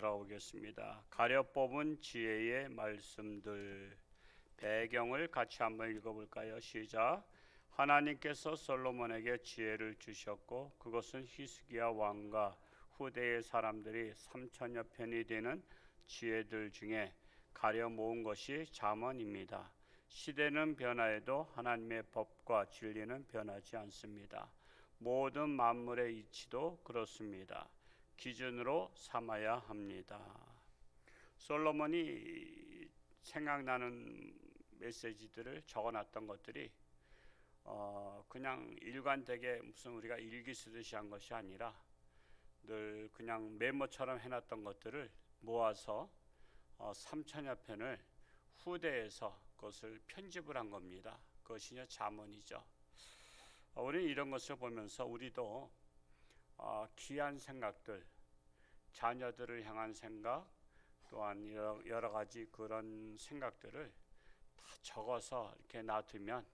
들어보겠습니다. 가려 뽑은 지혜의 말씀들, 배경을 같이 한번 읽어볼까요? 시작. 하나님께서 솔로몬에게 지혜를 주셨고 그것은 히스기야 왕과 후대의 사람들이 3천여 편이 되는 지혜들 중에 가려 모은 것이 잠언입니다. 시대는 변화해도 하나님의 법과 진리는 변하지 않습니다. 모든 만물의 이치도 그렇습니다. 기준으로 삼아야 합니다. 솔로몬이 생각나는 메시지들을 적어놨던 것들이 그냥 일관되게 무슨 우리가 일기 쓰듯이 한 것이 아니라 늘 그냥 메모처럼 해놨던 것들을 모아서 3천여 편을 후대에서 그것을 편집을 한 겁니다. 그것이 잠언이죠. 우리는 이런 것을 보면서 우리도 귀한 생각들, 자녀들을 향한 생각, 또한 여러 가지 그런 생각들을 다 적어서 이렇게 놔두면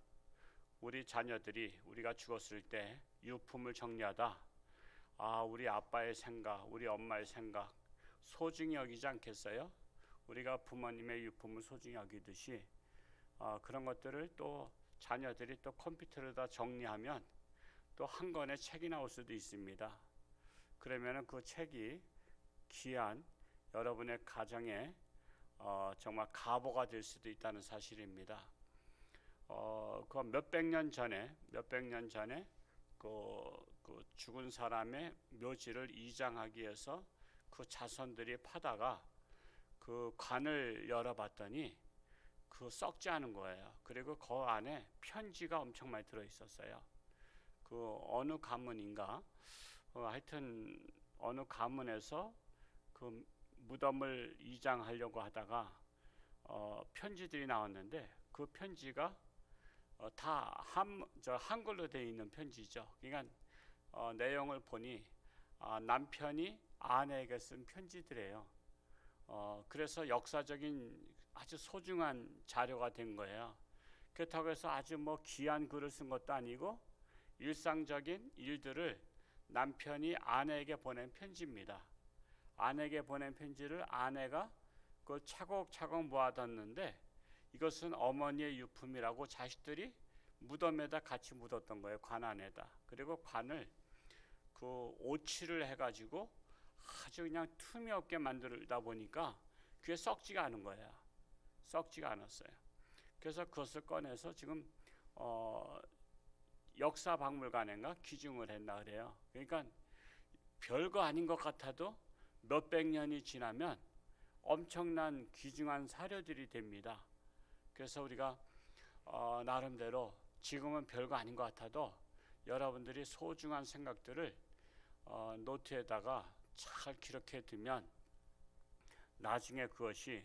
우리 자녀들이 우리가 죽었을 때 유품을 정리하다 우리 아빠의 생각, 우리 엄마의 생각 소중히 여기지 않겠어요? 우리가 부모님의 유품을 소중히 여기듯이 그런 것들을 또 자녀들이 또 컴퓨터로다 정리하면 또 한 권의 책이 나올 수도 있습니다. 그러면 그 책이 귀한 여러분의 가정에 정말 가보가 될 수도 있다는 사실입니다. 그 몇백 년 전에 그 죽은 사람의 묘지를 이장하기 위해서 그 자손들이 파다가 그 관을 열어봤더니 그 썩지 않은 거예요. 그리고 그 안에 편지가 엄청 많이 들어 있었어요. 그 어느 가문인가 하여튼 어느 가문에서 그 무덤을 이장하려고 하다가 편지들이 나왔는데 그 편지가 다 한글로 되어 있는 편지죠. 그러니까 내용을 보니 남편이 아내에게 쓴 편지들이에요. 그래서 역사적인 아주 소중한 자료가 된 거예요. 그렇다고 해서 아주 귀한 글을 쓴 것도 아니고 일상적인 일들을 남편이 아내에게 보낸 편지입니다. 아내에게 보낸 편지를 아내가 그 차곡차곡 모아뒀는데 이것은 어머니의 유품이라고 자식들이 무덤에다 같이 묻었던 거예요. 관 안에다. 그리고 관을 그 오칠을 해가지고 아주 그냥 틈이 없게 만들다 보니까 그게 썩지가 않은 거예요. 썩지가 않았어요. 그래서 그것을 꺼내서 지금 역사박물관인가 기증을 했나 그래요. 그러니까 별거 아닌 것 같아도 몇백 년이 지나면 엄청난 귀중한 사료들이 됩니다. 그래서 우리가 나름대로 지금은 별거 아닌 것 같아도 여러분들이 소중한 생각들을 노트에다가 잘 기록해 두면 나중에 그것이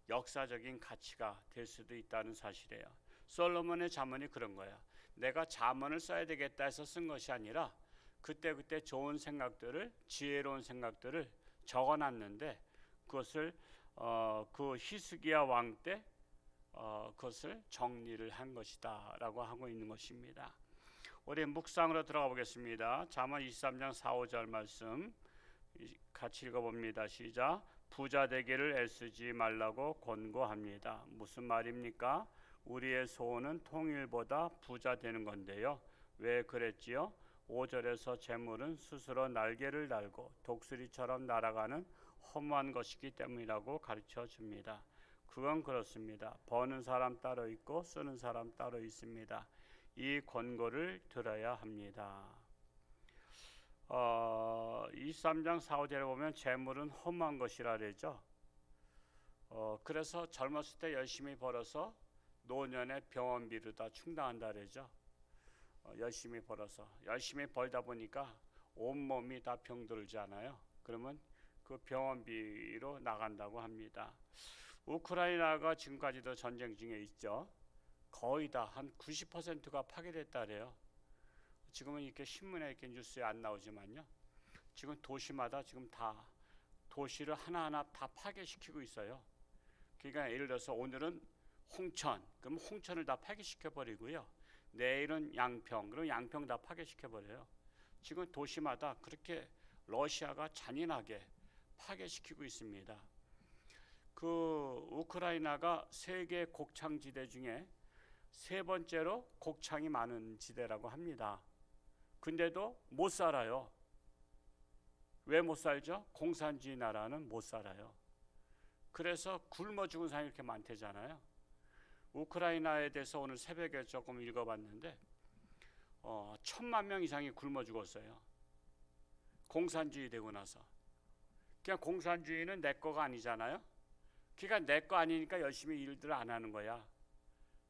역사적인 가치가 될 수도 있다는 사실이에요. 솔로몬의 잠언이 그런 거예요. 내가 잠언을 써야 되겠다 해서 쓴 것이 아니라 그때그때 좋은 생각들을, 지혜로운 생각들을 적어놨는데 그것을 그 히스기야 왕 때 그것을 정리를 한 것이다 라고 하고 있는 것입니다. 우리 묵상으로 들어가 보겠습니다. 잠언 23장 4, 5절 말씀 같이 읽어봅니다. 시작. 부자 되기를 애쓰지 말라고 권고합니다. 무슨 말입니까? 우리의 소원은 통일보다 부자 되는 건데요. 왜 그랬지요? 5절에서 재물은 스스로 날개를 달고 독수리처럼 날아가는 허무한 것이기 때문이라고 가르쳐 줍니다. 그건 그렇습니다. 버는 사람 따로 있고 쓰는 사람 따로 있습니다. 이 권고를 들어야 합니다. 23장 4, 5절에 보면 재물은 허무한 것이라 그러죠. 그래서 젊었을 때 열심히 벌어서 노년에 병원비를 다 충당한다 그러죠. 열심히 벌다 보니까 온몸이 다 병들잖아요. 그러면 그 병원비로 나간다고 합니다. 우크라이나가 지금까지도 전쟁 중에 있죠. 거의 다 한 90%가 파괴됐다 그래요. 지금은 이렇게 신문에 이렇게 뉴스에 안 나오지만요. 지금 도시마다 지금 다 도시를 하나하나 다 파괴시키고 있어요. 그러니까 예를 들어서 오늘은 홍천, 그럼 홍천을 다 파괴시켜 버리고요. 내일은 양평, 그럼 양평 다 파괴시켜 버려요. 지금 도시마다 그렇게 러시아가 잔인하게 파괴시키고 있습니다. 그 우크라이나가 세계 곡창지대 중에 세 번째로 곡창이 많은 지대라고 합니다. 근데도 못 살아요. 왜 못 살죠? 공산주의 나라는 못 살아요. 그래서 굶어 죽은 사람이 이렇게 많대잖아요. 우크라이나에 대해서 오늘 새벽에 조금 읽어봤는데 1,000만 명 이상이 굶어 죽었어요. 공산주의 되고 나서. 그냥 공산주의는 내 거가 아니잖아요. 그러니까 내 거 아니니까 열심히 일들 안 하는 거야.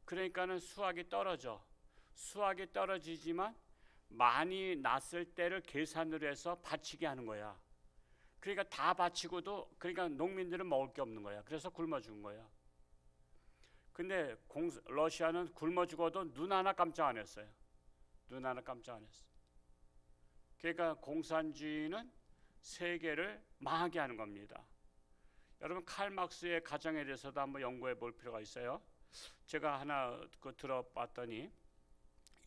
그러니까는 수확이 떨어져. 수확이 떨어지지만 많이 났을 때를 계산으로 해서 바치게 하는 거야. 그러니까 다 바치고도 그러니까 농민들은 먹을 게 없는 거야. 그래서 굶어 죽은 거야. 근데 러시아는 굶어 죽어도 눈 하나 깜짝 안 했어요. 눈 하나 깜짝 안 했어. 그러니까 공산주의는 세계를 망하게 하는 겁니다. 여러분 칼 막스의 가정에 대해서도 한번 연구해 볼 필요가 있어요. 제가 하나 들어봤더니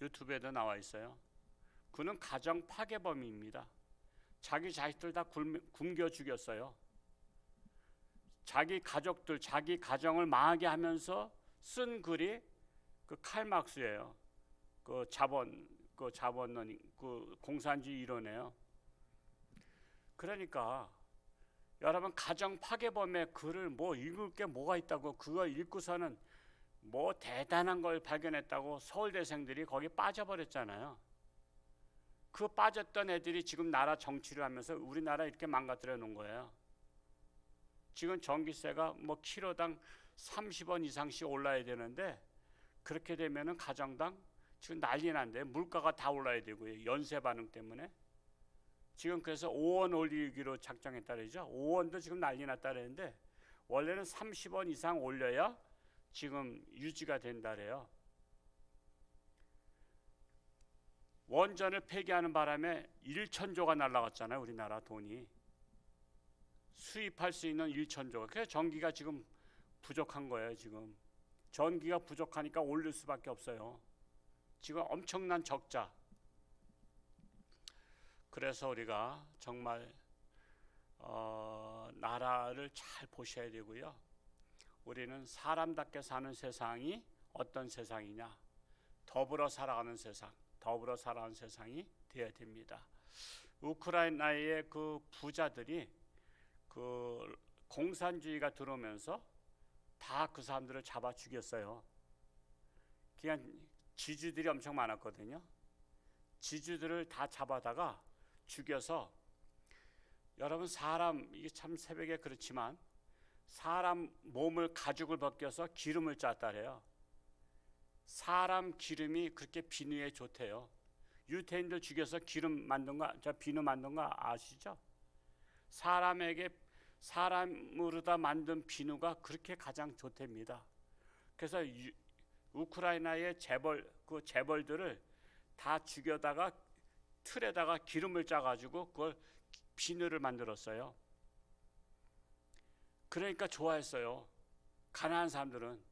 유튜브에도 나와 있어요. 그는 가정 파괴범입니다. 자기 자식들 다 굶겨 죽였어요. 자기 가족들, 자기 가정을 망하게 하면서 쓴 글이 그 칼 막스예요. 그 자본론, 그 공산주의 이론이에요. 그러니까 여러분 가정 파괴범의 글을 뭐 읽을 게 뭐가 있다고 그거 읽고서는 뭐 대단한 걸 발견했다고 서울대생들이 거기 빠져버렸잖아요. 그 빠졌던 애들이 지금 나라 정치를 하면서 우리나라 이렇게 망가뜨려 놓은 거예요. 지금 전기세가 뭐 키로당 30원 이상씩 올라야 되는데 그렇게 되면은 가정당 지금 난리 난데 물가가 다 올라야 되고요. 연쇄 반응 때문에. 지금 그래서 5원 올리기로 작정했다 그러죠. 5원도 지금 난리 났다 그랬는데 원래는 30원 이상 올려야 지금 유지가 된다 그래요. 원전을 폐기하는 바람에 1천조가 날아갔잖아요. 우리나라 돈이. 수입할 수 있는 1천조가. 그래서 전기가 지금 부족한 거예요. 지금. 전기가 부족하니까 올릴 수밖에 없어요. 지금 엄청난 적자. 그래서 우리가 정말 나라를 잘 보셔야 되고요. 우리는 사람답게 사는 세상이 어떤 세상이냐. 더불어 살아가는 세상. 더불어 살아가는 세상이 되어야 됩니다. 우크라이나의 그 부자들이 그 공산주의가 들어오면서 다 그 사람들을 잡아 죽였어요. 그냥 지주들이 엄청 많았거든요. 지주들을 다 잡아다가 죽여서 여러분 사람 이게 참 새벽에 그렇지만 사람 몸을 가죽을 벗겨서 기름을 짰다래요. 사람 기름이 그렇게 비누에 좋대요. 유태인들 죽여서 기름 만든 거, 비누 만든 거 아시죠? 사람에게 사람으로다 만든 비누가 그렇게 가장 좋답니다. 그래서 우크라이나의 재벌들을 다 죽여다가 틀에다가 기름을 짜가지고 그걸 비누를 만들었어요. 그러니까 좋아했어요. 가난한 사람들은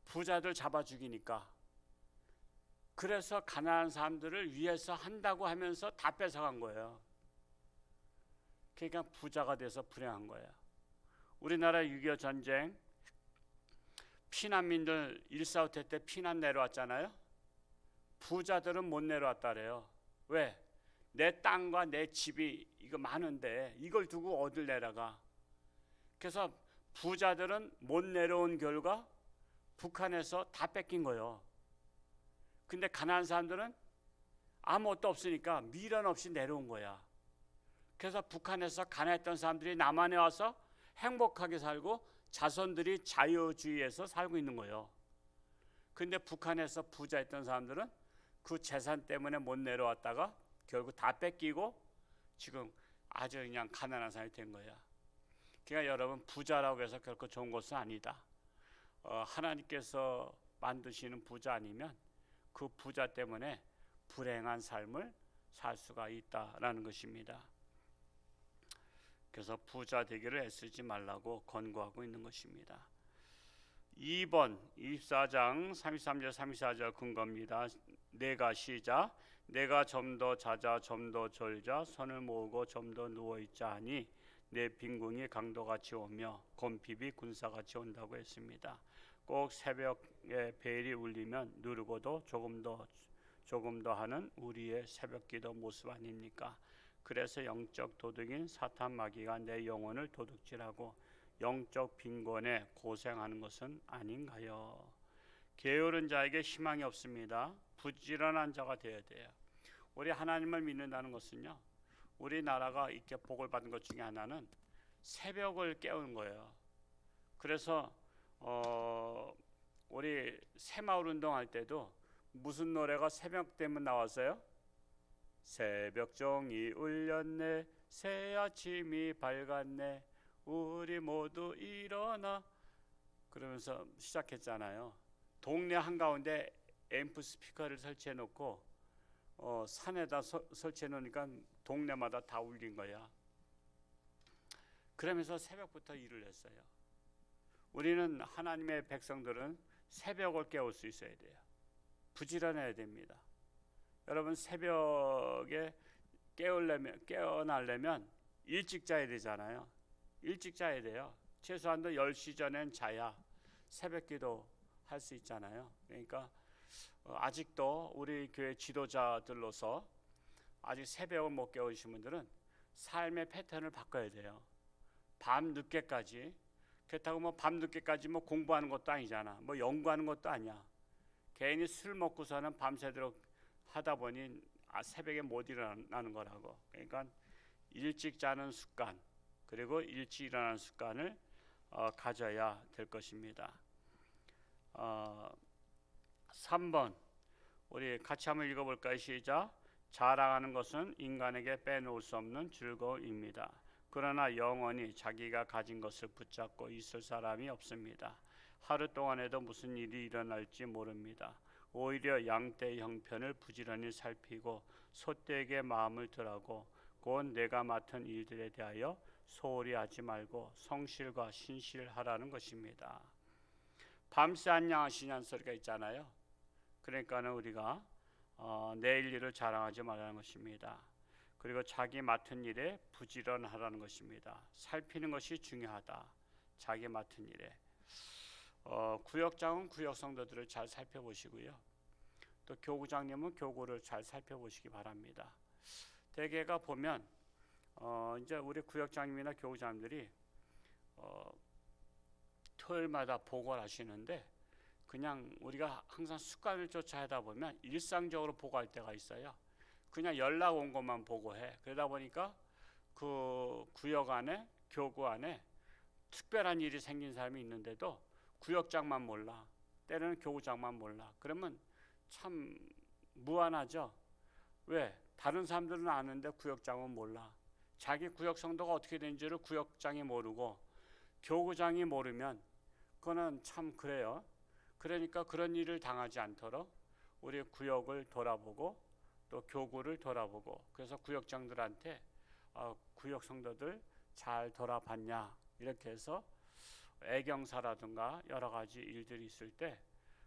부자들 잡아 죽이니까. 그래서 가난한 사람들을 위해서 한다고 하면서 다 뺏어간 거예요. 그러니까 부자가 돼서 불행한 거예요. 우리나라 6.25 전쟁 피난민들 1.4.5 때 피난 내려왔잖아요. 부자들은 못 내려왔다래요. 왜? 내 땅과 내 집이 이거 많은데 이걸 두고 어딜 내려가. 그래서 부자들은 못 내려온 결과 북한에서 다 뺏긴 거예요. 근데 가난한 사람들은 아무것도 없으니까 미련 없이 내려온 거야. 그래서 북한에서 가난했던 사람들이 남한에 와서 행복하게 살고 자손들이 자유주의에서 살고 있는 거예요. 근데 북한에서 부자였던 사람들은 그 재산 때문에 못 내려왔다가 결국 다 뺏기고 지금 아주 그냥 가난한 사람이 된 거야. 그러니까 여러분 부자라고 해서 결코 좋은 것은 아니다. 하나님께서 만드시는 부자 아니면 그 부자 때문에 불행한 삶을 살 수가 있다라는 것입니다. 그래서 부자 되기를 애쓰지 말라고 권고하고 있는 것입니다. 2번 24장 33절 34절 근거입니다. 내가 시작. 내가 좀 더 자자 좀 더 졸자 손을 모으고 좀 더 누워있자 하니 내 빈궁이 강도같이 오며 곰핍이 군사같이 온다고 했습니다. 꼭 새벽에 벨이 울리면 누르고도 조금 더 하는 우리의 새벽기도 모습 아닙니까? 그래서 영적 도둑인 사탄 마귀가 내 영혼을 도둑질하고 영적 빈곤에 고생하는 것은 아닌가요? 게으른 자에게 희망이 없습니다. 부지런한 자가 되어야 돼요. 우리 하나님을 믿는다는 것은요, 우리나라가 이렇게 복을 받은 것 중에 하나는 새벽을 깨우는 거예요. 그래서 우리 새마을 운동할 때도 무슨 노래가 새벽 되면 나왔어요? 새벽종이 울렸네, 새 아침이 밝았네, 우리 모두 일어나, 그러면서 시작했잖아요. 동네 한가운데 앰프 스피커를 설치해 놓고 산에다 설치해 놓으니까 동네마다 다 울린 거야. 그러면서 새벽부터 일을 했어요. 우리는 하나님의 백성들은 새벽을 깨울 수 있어야 돼요. 부지런해야 됩니다. 여러분, 새벽에 깨어나려면 일찍 자야 되잖아요. 일찍 자야 돼요. 최소한도 10시 전엔 자야 새벽기도 할 수 있잖아요. 그러니까 아직도 우리 교회 지도자들로서 아직 새벽을 못 깨우신 분들은 삶의 패턴을 바꿔야 돼요. 밤 늦게까지, 그렇다고 뭐 밤 늦게까지 뭐 공부하는 것도 아니잖아. 뭐 연구하는 것도 아니야. 괜히 술 먹고서는 밤새도록 하다 보니 새벽에 못 일어나는 거라고. 그러니까 일찍 자는 습관, 그리고 일찍 일어나는 습관을 가져야 될 것입니다. 3번 우리 같이 한번 읽어볼까요? 시작. 자랑하는 것은 인간에게 빼놓을 수 없는 즐거움입니다. 그러나 영원히 자기가 가진 것을 붙잡고 있을 사람이 없습니다. 하루 동안에도 무슨 일이 일어날지 모릅니다. 오히려 양떼의 형편을 부지런히 살피고 소떼에게 마음을 들하고 곧 내가 맡은 일들에 대하여 소홀히 하지 말고 성실과 신실하라는 것입니다. 밤새 안녕하시냐는 소리가 있잖아요. 그러니까는 우리가 내일 일을 자랑하지 말라는 것입니다. 그리고 자기 맡은 일에 부지런하라는 것입니다. 살피는 것이 중요하다. 자기 맡은 일에. 구역장은 구역 성도들을 잘 살펴보시고요. 또 교구장님은 교구를 잘 살펴보시기 바랍니다. 대개가 보면 이제 우리 구역장님이나 교구장님들이 토요일마다 보고를 하시는데 그냥 우리가 항상 습관을 쫓아 하다 보면 일상적으로 보고할 때가 있어요. 그냥 연락 온 것만 보고해. 그러다 보니까 그 구역 안에, 교구 안에 특별한 일이 생긴 사람이 있는데도 구역장만 몰라. 때로는 교구장만 몰라. 그러면 참 무안하죠. 왜? 다른 사람들은 아는데 구역장은 몰라. 자기 구역 성도가 어떻게 되는지를 구역장이 모르고 교구장이 모르면 그거는 참 그래요. 그러니까 그런 일을 당하지 않도록 우리 구역을 돌아보고 또 교구를 돌아보고, 그래서 구역장들한테 구역 성도들 잘 돌아봤냐 이렇게 해서 애경사라든가 여러 가지 일들이 있을 때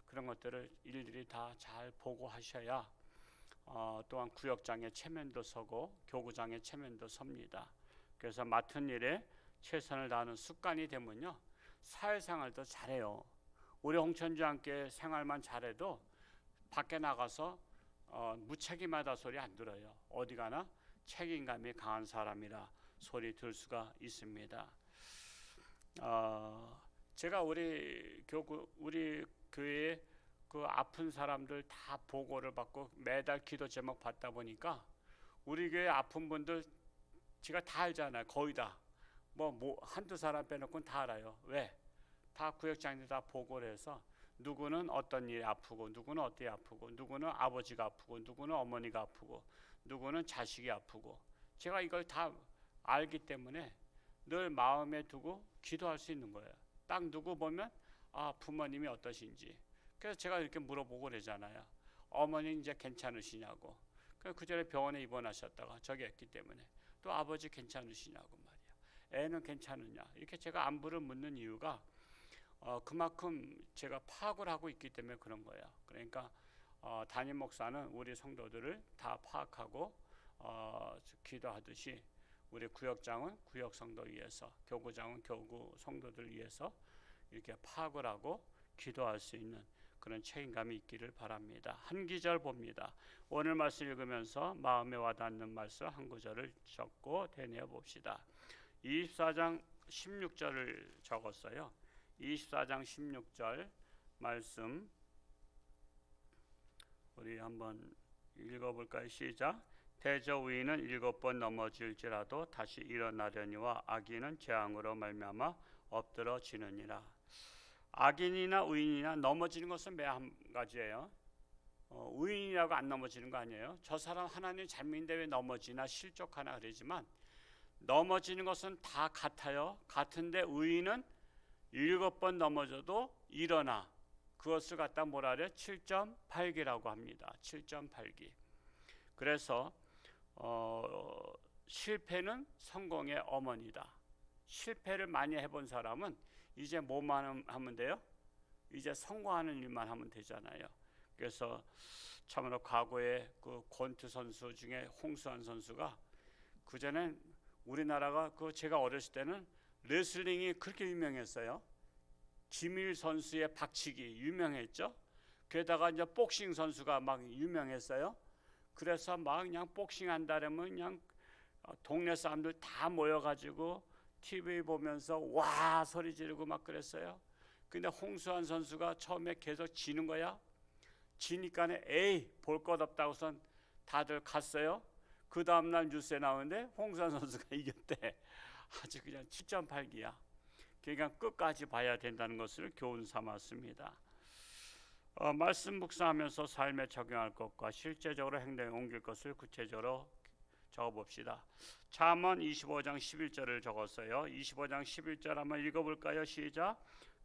그런 것들을 일일이 다 잘 보고하셔야 또한 구역장의 체면도 서고 교구장의 체면도 섭니다. 그래서 맡은 일에 최선을 다하는 습관이 되면요, 사회생활도 잘해요. 우리 홍천주 함께 생활만 잘해도 밖에 나가서 무책임하다 소리 안 들어요. 어디 가나 책임감이 강한 사람이라 소리 들 수가 있습니다. 제가 우리 교회에 그 아픈 사람들 다 보고를 받고 매달 기도 제목 받다 보니까 우리 교회 아픈 분들 제가 다 알잖아요. 거의 다. 뭐 한두 사람 빼놓고는 다 알아요. 왜? 다 구역장들 다 보고를 해서 누구는 어떤 일이 아프고 누구는 어떻게 아프고 누구는 아버지가 아프고 누구는 어머니가 아프고 누구는 자식이 아프고 제가 이걸 다 알기 때문에 늘 마음에 두고 기도할 수 있는 거예요. 딱 누구 보면 부모님이 어떠신지. 그래서 제가 이렇게 물어보고 그러잖아요. 어머니 이제 괜찮으시냐고. 그 전에 병원에 입원하셨다가 저기 했기 때문에 또 아버지 괜찮으시냐고 말이야. 애는 괜찮으냐. 이렇게 제가 안부를 묻는 이유가 그만큼 제가 파악을 하고 있기 때문에 그런 거예요. 그러니까 담임 목사는 우리 성도들을 다 파악하고 기도하듯이 우리 구역장은 구역 성도 위해서, 교구장은 교구 성도들 위해서 이렇게 파악을 하고 기도할 수 있는 그런 책임감이 있기를 바랍니다. 한 기절 봅니다. 오늘 말씀 읽으면서 마음에 와닿는 말씀 한 구절을 적고 되뇌어 봅시다. 24장 16절을 적었어요. 24장 16절 말씀 우리 한번 읽어볼까요? 시작. 대저 의인은 7번 넘어질지라도 다시 일어나려니와 악인은 재앙으로 말미암아 엎드러지느니라. 악인이나 의인이나 넘어지는 것은 매 한 가지예요. 의인이라고 안 넘어지는 거 아니에요. 저 사람 하나님 잘못인데 왜 넘어지나 실족하나 그러지만 넘어지는 것은 다 같아요. 같은데 의인은 7번 넘어져도 일어나. 그것을 갖다 뭐라 그래요? 7.8기라고 합니다. 7.8기. 그래서 실패는 성공의 어머니다. 실패를 많이 해본 사람은 이제 뭐만 하면 돼요? 이제 성공하는 일만 하면 되잖아요. 그래서 참으로 과거에 그 권투 선수 중에 홍수환 선수가 그전엔 우리나라가 제가 어렸을 때는 레슬링이 그렇게 유명했어요. 김일 선수의 박치기 유명했죠. 게다가 이제 복싱 선수가 막 유명했어요. 그래서 막 그냥 복싱 한다면 그냥 동네 사람들 다 모여가지고 TV 보면서 와 소리 지르고 막 그랬어요. 근데 홍수환 선수가 처음에 계속 지는 거야. 지니까는 에이 볼 것 없다고선 다들 갔어요. 그 다음날 뉴스에 나오는데 홍수환 선수가 이겼대. 아주 그냥 7.8기야. 그러니까 끝까지 봐야 된다는 것을 교훈 삼았습니다. 말씀 묵상하면서 삶에 적용할 것과 실제적으로 행동에 옮길 것을 구체적으로 적어봅시다. 잠언 25장 11절을 적었어요. 25장 11절 한번 읽어볼까요? 시작.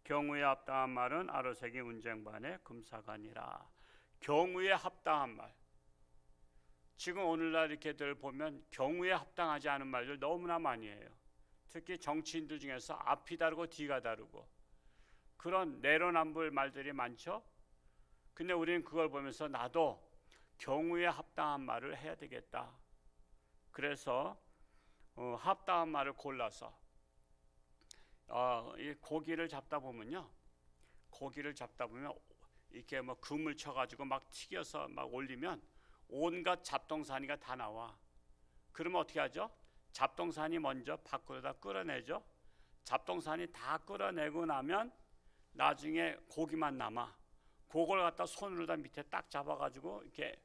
경우에 합당한 말은 아로새긴 운쟁반에 금사가니라. 경우에 합당한 말. 지금 오늘날 이렇게들 보면 경우에 합당하지 않은 말들 너무나 많이 해요. 특히 정치인들 중에서 앞이 다르고 뒤가 다르고 그런 내로남불 말들이 많죠. 근데 우리는 그걸 보면서 나도 경우에 합당한 말을 해야 되겠다. 그래서 합당한 말을 골라서 이 고기를 잡다 보면 이렇게 뭐 금을 쳐가지고 막 튀겨서 막 올리면 온갖 잡동사니가 다 나와. 그러면 어떻게 하죠? 잡동사니 먼저 밖으로다 끌어내죠. 잡동사니 다 끌어내고 나면 나중에 고기만 남아. 그걸 갖다 손으로 다 밑에 딱 잡아가지고 이렇게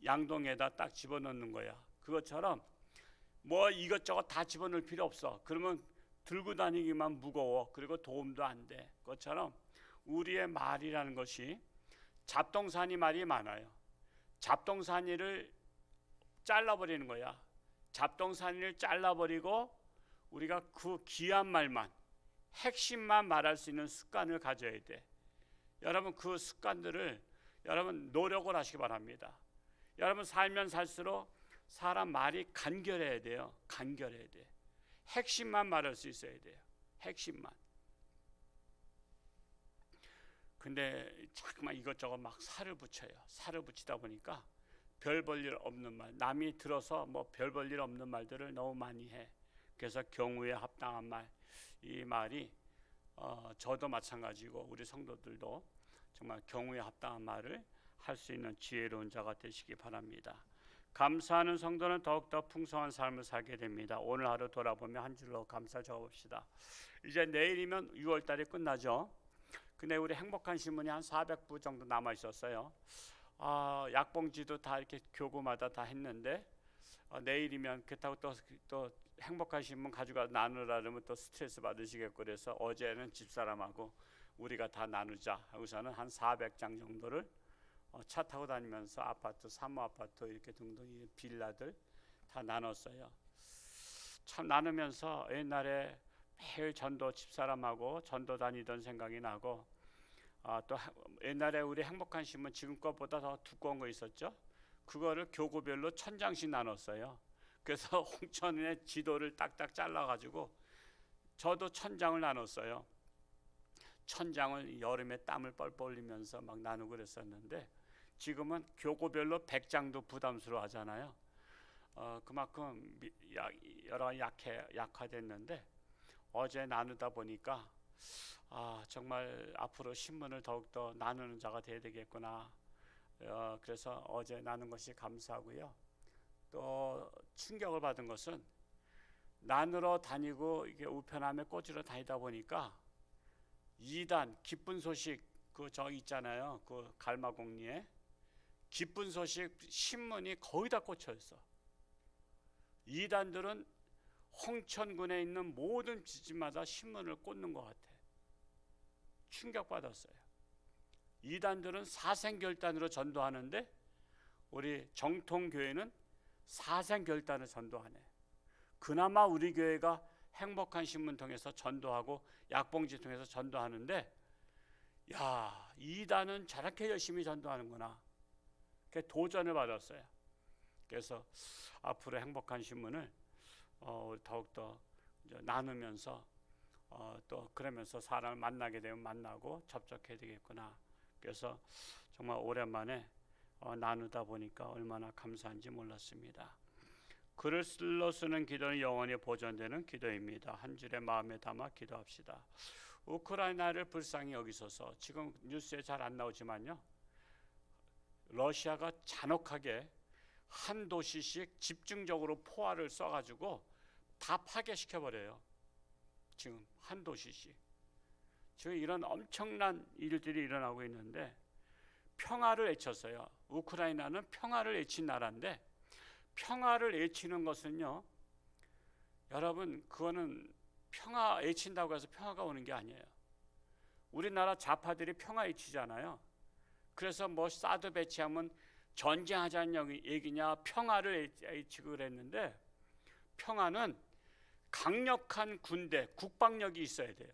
양동에다 딱 집어넣는 거야. 그것처럼 뭐 이것저것 다 집어넣을 필요 없어. 그러면 들고 다니기만 무거워. 그리고 도움도 안 돼. 그것처럼 우리의 말이라는 것이 잡동사니 말이 많아요. 잡동사니를 잘라버리는 거야. 잡동사니를 잘라버리고 우리가 그 귀한 말만, 핵심만 말할 수 있는 습관을 가져야 돼. 여러분 그 습관들을 여러분 노력을 하시기 바랍니다. 여러분 살면 살수록 사람 말이 간결해야 돼요. 간결해야 돼. 핵심만 말할 수 있어야 돼요. 핵심만. 근데 자꾸만 이것저것 막 살을 붙여요. 살을 붙이다 보니까 별 볼 일 없는 말, 남이 들어서 뭐 별 볼 일 없는 말들을 너무 많이 해. 그래서 경우에 합당한 말, 이 말이 저도 마찬가지고 우리 성도들도 정말 경우에 합당한 말을 할 수 있는 지혜로운 자가 되시기 바랍니다. 감사하는 성도는 더욱더 풍성한 삶을 살게 됩니다. 오늘 하루 돌아보며 한 줄로 감사 적어봅시다. 이제 내일이면 6월달이 끝나죠. 근데 우리 행복한 신문이 한 400부 정도 남아 있었어요. 약봉지도 다 이렇게 교구마다 다 했는데 내일이면 그렇다고 또 행복한 신문 가지고 나누라면 또 스트레스 받으시겠고 그래서 어제는 집사람하고 우리가 다 나누자 하고서는 한 400장 정도를 차 타고 다니면서 아파트, 사무 아파트 이렇게 등등 빌라들 다 나눴어요. 참 나누면서 옛날에 매일 전도 집사람하고 전도 다니던 생각이 나고 또 옛날에 우리 행복한 신문 지금 것보다 더 두꺼운 거 있었죠. 그거를 교구별로 1000장씩 나눴어요. 그래서 홍천의 지도를 딱딱 잘라가지고 저도 1000장을 나눴어요. 1000장을 여름에 땀을 뻘뻘 흘리면서 막 나누고 그랬었는데 지금은 교구별로 100장도 부담스러워 하잖아요. 그만큼 여러 약화됐는데 어제 나누다 보니까 정말 앞으로 신문을 더욱더 나누는 자가 돼야 되겠구나. 그래서 어제 나눈 것이 감사하고요. 또 충격을 받은 것은 나누러 다니고 이게 우편함에 꽂으러 다니다 보니까 이단 기쁜 소식 저 있잖아요. 그 갈마공리에 기쁜 소식 신문이 거의 다 꽂혀 있어. 이단들은 홍천군에 있는 모든 집마다 신문을 꽂는 것 같아. 충격받았어요. 이단들은 사생결단으로 전도하는데 우리 정통교회는 사생결단을 전도하네. 그나마 우리 교회가 행복한 신문 통해서 전도하고 약봉지 통해서 전도하는데 이단은 저렇게 열심히 전도하는구나. 도전을 받았어요. 그래서 앞으로 행복한 신문을 더욱더 나누면서 또 그러면서 사람을 만나게 되면 만나고 접촉해야 되겠구나. 그래서 정말 오랜만에 나누다 보니까 얼마나 감사한지 몰랐습니다. 글을 쓰는 기도는 영원히 보존되는 기도입니다. 한 줄의 마음에 담아 기도합시다. 우크라이나를 불쌍히 여기소서. 지금 뉴스에 잘 안 나오지만요, 러시아가 잔혹하게 한 도시씩 집중적으로 포화를 쏴가지고 다 파괴시켜버려요. 지금 한 도시씩. 지금 이런 엄청난 일들이 일어나고 있는데 평화를 외쳤어요. 우크라이나는 평화를 외친 나라인데 평화를 외치는 것은요, 여러분, 그거는 평화 외친다고 해서 평화가 오는 게 아니에요. 우리나라 좌파들이 평화 외치잖아요. 그래서 사드 배치하면 전쟁하자는 얘기냐, 평화를 외치고 그랬는데 평화는 강력한 군대, 국방력이 있어야 돼요.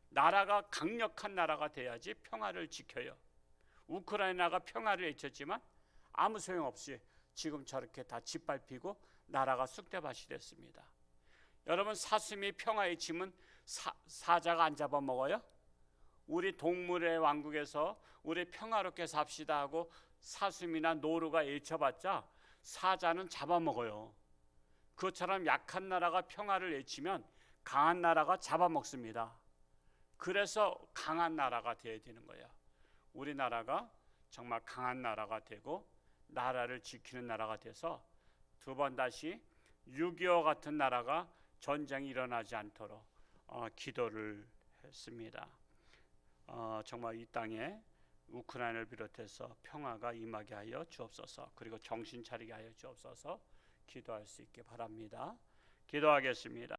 나라가 강력한 나라가 돼야지 평화를 지켜요. 우크라이나가 평화를 외쳤지만 아무 소용없이 지금 저렇게 다 짓밟히고 나라가 쑥대밭이 됐습니다. 여러분, 사슴이 평화 외치면 사자가 안 잡아먹어요? 우리 동물의 왕국에서 우리 평화롭게 삽시다 하고 사슴이나 노루가 외쳐봤자 사자는 잡아먹어요. 그것처럼 약한 나라가 평화를 외치면 강한 나라가 잡아먹습니다. 그래서 강한 나라가 되어야 되는 거예요. 우리나라가 정말 강한 나라가 되고 나라를 지키는 나라가 돼서 두 번 다시 6.25 같은 나라가 전쟁이 일어나지 않도록 기도를 했습니다. 정말 이 땅에 우크라이나를 비롯해서 평화가 임하게 하여 주옵소서. 그리고 정신 차리게 하여 주옵소서. 기도할 수 있게 바랍니다. 기도하겠습니다.